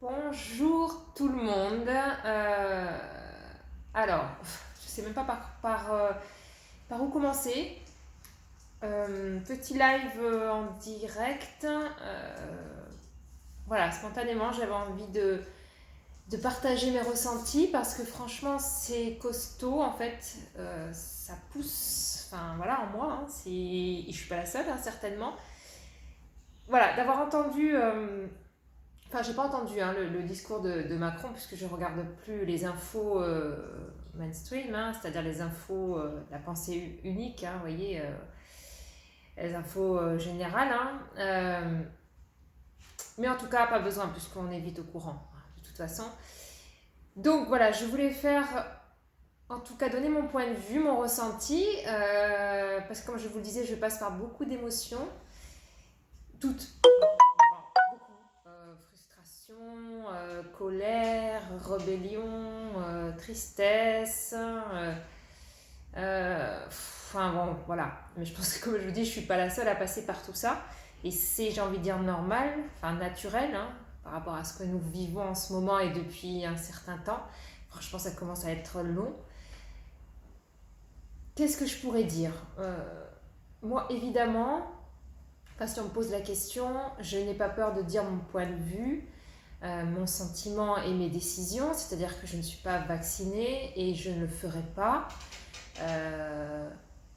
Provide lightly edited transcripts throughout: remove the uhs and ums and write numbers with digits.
Bonjour tout le monde. Alors, je sais même pas par où commencer. Petit live en direct. Voilà, spontanément, j'avais envie de partager mes ressentis parce que franchement, c'est costaud en fait. Ça pousse, enfin voilà, en moi. Et je suis pas la seule, certainement. Voilà, d'avoir entendu. Enfin, j'ai pas entendu le discours de Macron puisque je regarde plus les infos mainstream, c'est-à-dire les infos, la pensée unique, vous voyez, les infos générales. Mais en tout cas, pas besoin puisqu'on est vite au courant, de toute façon. Donc voilà, je voulais faire, en tout cas, donner mon point de vue, mon ressenti, parce que comme je vous le disais, je passe par beaucoup d'émotions, toutes. Frustration, colère, rébellion, tristesse. Enfin bon, voilà. Mais je pense que comme je vous dis, je suis pas la seule à passer par tout ça. Et c'est, j'ai envie de dire, normal, enfin naturel, par rapport à ce que nous vivons en ce moment et depuis un certain temps. Franchement, ça commence à être long. Qu'est-ce que je pourrais dire Moi, évidemment, si on me pose la question, je n'ai pas peur de dire mon point de vue. Mon sentiment et mes décisions, c'est-à-dire que je ne suis pas vaccinée et je ne le ferai pas.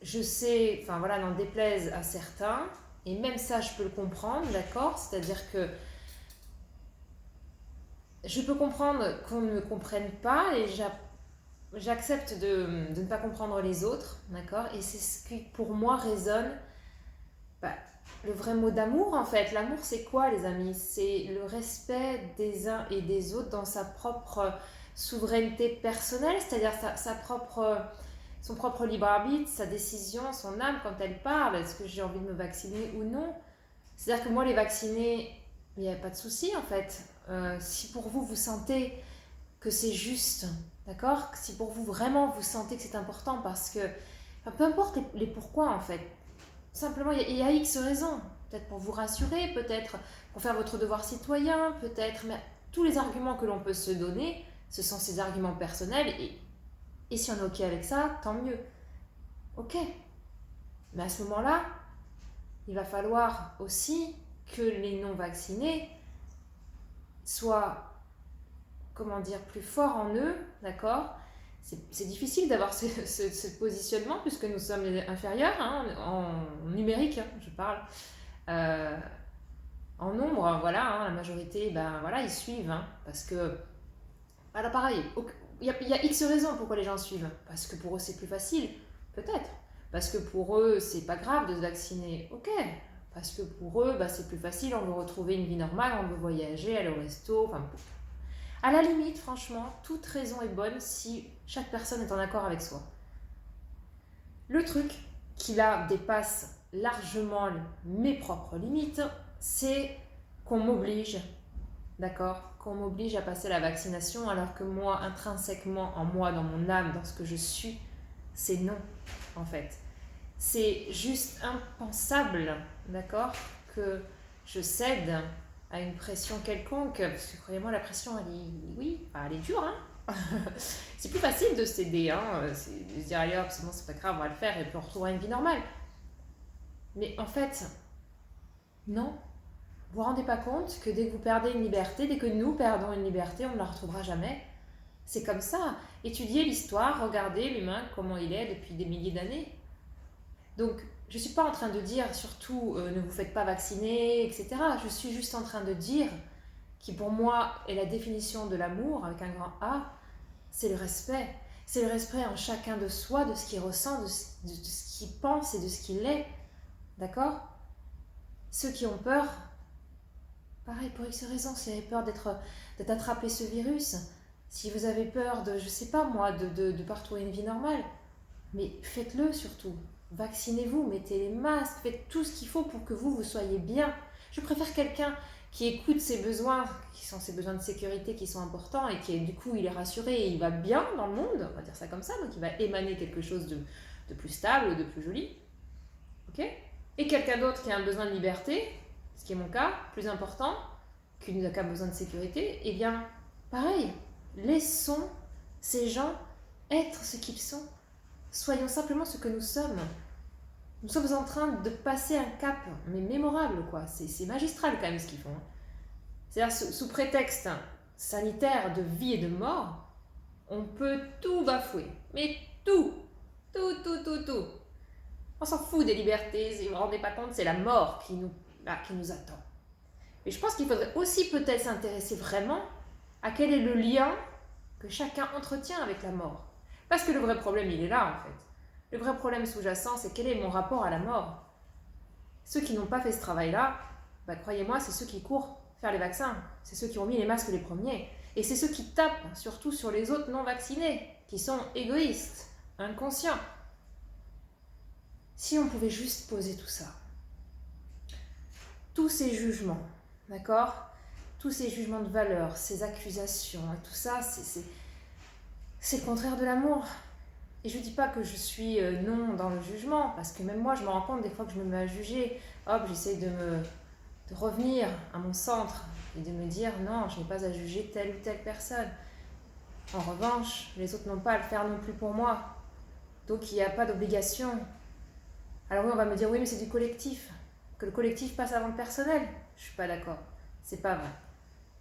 Je sais, enfin voilà, n'en déplaise à certains, et même ça je peux le comprendre, d'accord. C'est-à-dire que je peux comprendre qu'on ne me comprenne pas et j'accepte de ne pas comprendre les autres, d'accord. Et c'est ce qui pour moi résonne, bah, le vrai mot d'amour en fait. L'amour c'est quoi les amis? C'est le respect des uns et des autres dans sa propre souveraineté personnelle, c'est-à-dire son propre libre arbitre, sa décision, son âme quand elle parle. Est-ce que j'ai envie de me vacciner ou non? C'est-à-dire que moi les vaccinés, il n'y a pas de souci en fait. Si pour vous vous sentez que c'est juste, d'accord, si pour vous vraiment vous sentez que c'est important parce que, enfin, peu importe les pourquoi en fait. Simplement, il y a X raisons. Peut-être pour vous rassurer, peut-être pour faire votre devoir citoyen, peut-être. Mais tous les arguments que l'on peut se donner, ce sont ces arguments personnels. Et si on est OK avec ça, tant mieux. OK. Mais à ce moment-là, il va falloir aussi que les non-vaccinés soient, comment dire, plus forts en eux, d'accord. C'est difficile d'avoir ce positionnement puisque nous sommes inférieurs, en numérique, je parle. Euh, En nombre, voilà, la majorité, ben voilà, ils suivent, parce que, voilà, pareil, il y a X raisons pourquoi les gens suivent. Parce que pour eux c'est plus facile, peut-être. Parce que pour eux c'est pas grave de se vacciner, ok. Parce que pour eux, c'est plus facile, on veut retrouver une vie normale, on veut voyager, aller au resto, enfin. À la limite, franchement, toute raison est bonne si chaque personne est en accord avec soi. Le truc qui là dépasse largement mes propres limites, c'est qu'on m'oblige, d'accord, qu'on m'oblige à passer la vaccination alors que moi, intrinsèquement, en moi, dans mon âme, dans ce que je suis, c'est non, en fait. C'est juste impensable, d'accord, que je cède à une pression quelconque, parce que croyez-moi, la pression, elle est dure, c'est plus facile de céder, c'est de se dire ailleurs, sinon c'est pas grave, on va le faire et puis on retrouvera une vie normale. Mais en fait, non. Vous vous rendez pas compte que dès que vous perdez une liberté, dès que nous perdons une liberté, on ne la retrouvera jamais. C'est comme ça. Étudiez l'histoire, regardez l'humain, comment il est depuis des milliers d'années. Donc, je ne suis pas en train de dire, surtout, ne vous faites pas vacciner, etc. Je suis juste en train de dire, qui pour moi est la définition de l'amour, avec un grand A, c'est le respect. C'est le respect en chacun de soi, de ce qu'il ressent, de ce qu'il pense et de ce qu'il est. D'accord? Ceux qui ont peur, pareil, pour X raisons, si vous avez peur d'être attrapé ce virus, si vous avez peur de, je sais pas moi, de pas retrouver une vie normale, mais faites-le surtout. Vaccinez-vous, mettez les masques, faites tout ce qu'il faut pour que vous soyez bien. Je préfère quelqu'un qui écoute ses besoins, qui sont ses besoins de sécurité qui sont importants et qui du coup il est rassuré et il va bien dans le monde, on va dire ça comme ça, donc il va émaner quelque chose de plus stable, de plus joli. Ok? Et quelqu'un d'autre qui a un besoin de liberté, ce qui est mon cas, plus important, qui n'a qu'un besoin de sécurité, eh bien, pareil, laissons ces gens être ce qu'ils sont. Soyons simplement ce que nous sommes. Nous sommes en train de passer un cap, mais mémorable, quoi. C'est magistral quand même ce qu'ils font. C'est-à-dire, sous prétexte sanitaire de vie et de mort, on peut tout bafouer. Mais tout. Tout. On s'en fout des libertés, si vous ne vous rendez pas compte, c'est la mort qui nous attend. Et je pense qu'il faudrait aussi peut-être s'intéresser vraiment à quel est le lien que chacun entretient avec la mort. Parce que le vrai problème, il est là, en fait. Le vrai problème sous-jacent, c'est quel est mon rapport à la mort. Ceux qui n'ont pas fait ce travail-là, croyez-moi, c'est ceux qui courent faire les vaccins. C'est ceux qui ont mis les masques les premiers. Et c'est ceux qui tapent surtout sur les autres non vaccinés, qui sont égoïstes, inconscients. Si on pouvait juste poser tout ça, tous ces jugements, d'accord ? Tous ces jugements de valeur, ces accusations, et tout ça, c'est le contraire de l'amour. Et je ne dis pas que je suis non dans le jugement, parce que même moi, je me rends compte des fois que je me mets à juger. Hop, j'essaie de revenir à mon centre et de me dire non, je n'ai pas à juger telle ou telle personne. En revanche, les autres n'ont pas à le faire non plus pour moi. Donc il n'y a pas d'obligation. Alors oui, on va me dire oui, mais c'est du collectif. Que le collectif passe avant le personnel. Je ne suis pas d'accord. C'est pas vrai.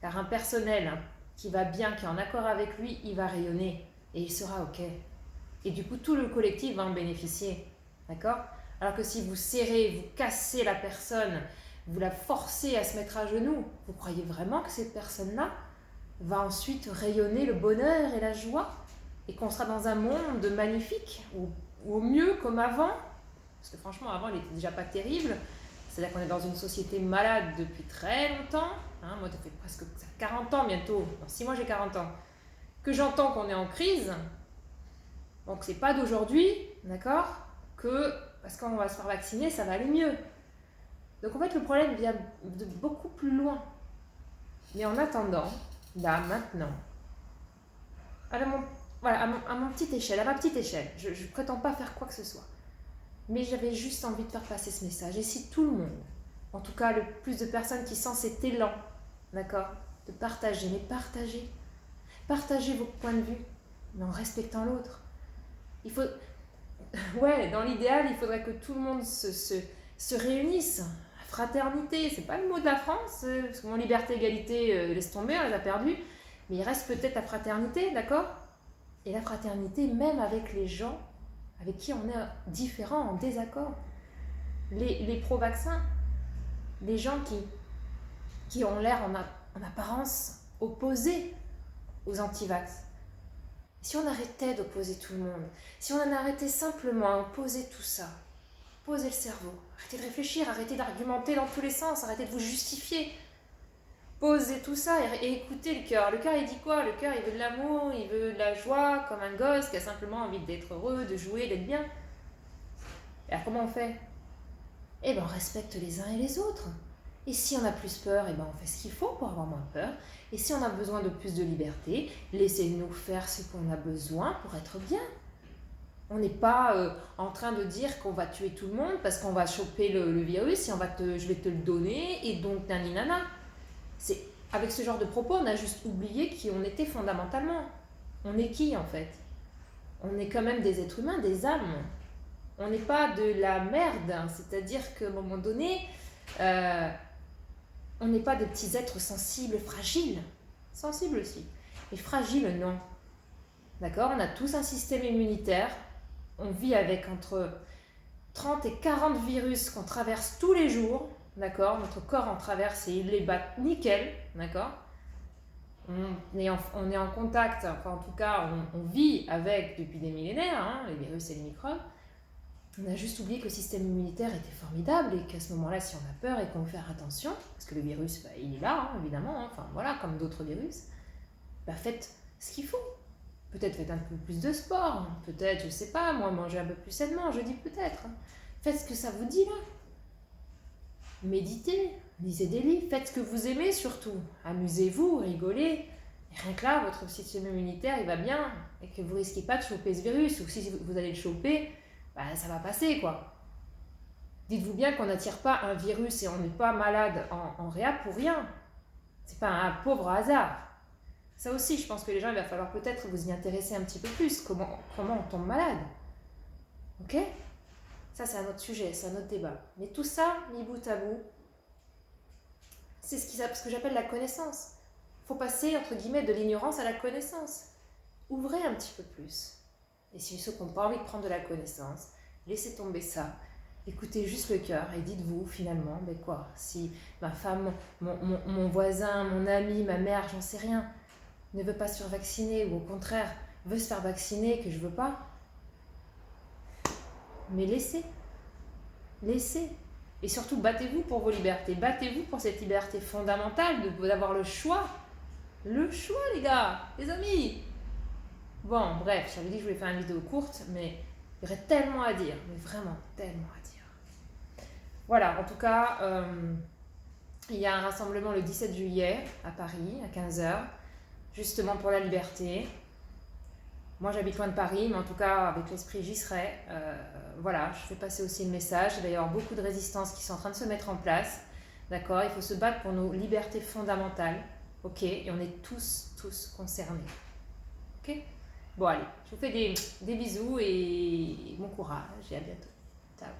Car un personnel qui va bien, qui est en accord avec lui, il va rayonner et il sera OK. Et du coup, tout le collectif va en bénéficier. D'accord ? Alors que si vous serrez, vous cassez la personne, vous la forcez à se mettre à genoux, vous croyez vraiment que cette personne-là va ensuite rayonner le bonheur et la joie et qu'on sera dans un monde magnifique ou au mieux comme avant ? Parce que franchement, avant, il n'était déjà pas terrible. C'est-à-dire qu'on est dans une société malade depuis très longtemps. Moi, ça fait presque 40 ans bientôt. Dans 6 mois, j'ai 40 ans. Que j'entends qu'on est en crise. Donc, c'est pas d'aujourd'hui, d'accord ? Que parce qu'on va se faire vacciner, ça va aller mieux. Donc, en fait, le problème vient de beaucoup plus loin. Mais en attendant, là, maintenant, à ma petite échelle, je ne prétends pas faire quoi que ce soit. Mais j'avais juste envie de faire passer ce message. Et si tout le monde, en tout cas le plus de personnes qui sentent cet élan, d'accord, de partager, mais partagez vos points de vue, mais en respectant l'autre. Dans l'idéal, il faudrait que tout le monde se réunisse. Fraternité, c'est pas le mot de la France, parce que mon liberté, égalité, laisse tomber, on les a perdus. Mais il reste peut-être la fraternité, d'accord ? Et la fraternité, même avec les gens avec qui on est différents, en désaccord. Les pro-vaccins, les gens qui ont l'air en apparence opposés aux anti-vax. Si on arrêtait d'opposer tout le monde, si on en arrêtait simplement à opposer tout ça, poser le cerveau, arrêtez de réfléchir, arrêtez d'argumenter dans tous les sens, arrêtez de vous justifier. Posez tout ça et écoutez le cœur. Le cœur, il dit quoi ? Le cœur, il veut de l'amour, il veut de la joie, comme un gosse qui a simplement envie d'être heureux, de jouer, d'être bien. Et alors, comment on fait ? On respecte les uns et les autres. Et si on a plus peur, on fait ce qu'il faut pour avoir moins peur. Et si on a besoin de plus de liberté, laissez-nous faire ce qu'on a besoin pour être bien. On n'est pas en train de dire qu'on va tuer tout le monde parce qu'on va choper le virus et je vais te le donner et donc naninana. Avec ce genre de propos, on a juste oublié qui on était fondamentalement. On est qui en fait ? On est quand même des êtres humains, des âmes. On n'est pas de la merde, c'est-à-dire qu'à un moment donné, on n'est pas des petits êtres sensibles, fragiles. Sensibles aussi, mais fragiles non. D'accord ? On a tous un système immunitaire. On vit avec entre 30 et 40 virus qu'on traverse tous les jours. D'accord, notre corps en traverse et il les bat nickel, d'accord. On est en contact, enfin en tout cas on vit avec depuis des millénaires, les virus et les microbes. On a juste oublié que le système immunitaire était formidable et qu'à ce moment-là, si on a peur et qu'on veut faire attention, parce que le virus, il est là, évidemment, comme d'autres virus, faites ce qu'il faut. Peut-être faites un peu plus de sport, peut-être, je sais pas, mangez un peu plus sainement, je dis peut-être. Faites ce que ça vous dit là. Méditez, lisez des livres, faites ce que vous aimez surtout. Amusez-vous, rigolez. Et rien que là, votre système immunitaire, il va bien. Et que vous ne risquez pas de choper ce virus. Ou si vous allez le choper, ça va passer, quoi. Dites-vous bien qu'on n'attire pas un virus et on n'est pas malade en réa pour rien. C'est pas un pauvre hasard. Ça aussi, je pense que les gens, il va falloir peut-être vous y intéresser un petit peu plus. Comment on tombe malade? Ok? Ça, c'est un autre sujet, c'est un autre débat. Mais tout ça, mis bout à bout, c'est ce que j'appelle la connaissance. Il faut passer, entre guillemets, de l'ignorance à la connaissance. Ouvrez un petit peu plus. Et si ceux qui n'ont pas envie de prendre de la connaissance, laissez tomber ça. Écoutez juste le cœur et dites-vous finalement, mais quoi, si ma femme, mon voisin, mon ami, ma mère, j'en sais rien, ne veut pas se faire vacciner ou au contraire veut se faire vacciner que je veux pas, mais laissez. Et surtout, battez-vous pour vos libertés. Battez-vous pour cette liberté fondamentale d'avoir le choix. Le choix, les gars, les amis. Bon, bref, j'avais dit que je voulais faire une vidéo courte, mais il y aurait tellement à dire. Mais vraiment, tellement à dire. Voilà, en tout cas, il y a un rassemblement le 17 juillet à Paris, à 15h, justement pour la liberté. Moi, j'habite loin de Paris, mais en tout cas, avec l'esprit, j'y serai. Voilà, je fais passer aussi le message. Il va y avoir beaucoup de résistances qui sont en train de se mettre en place. D'accord? Il faut se battre pour nos libertés fondamentales. Ok? Et on est tous concernés. Ok? Bon, allez, je vous fais des bisous et bon courage et à bientôt. Ciao.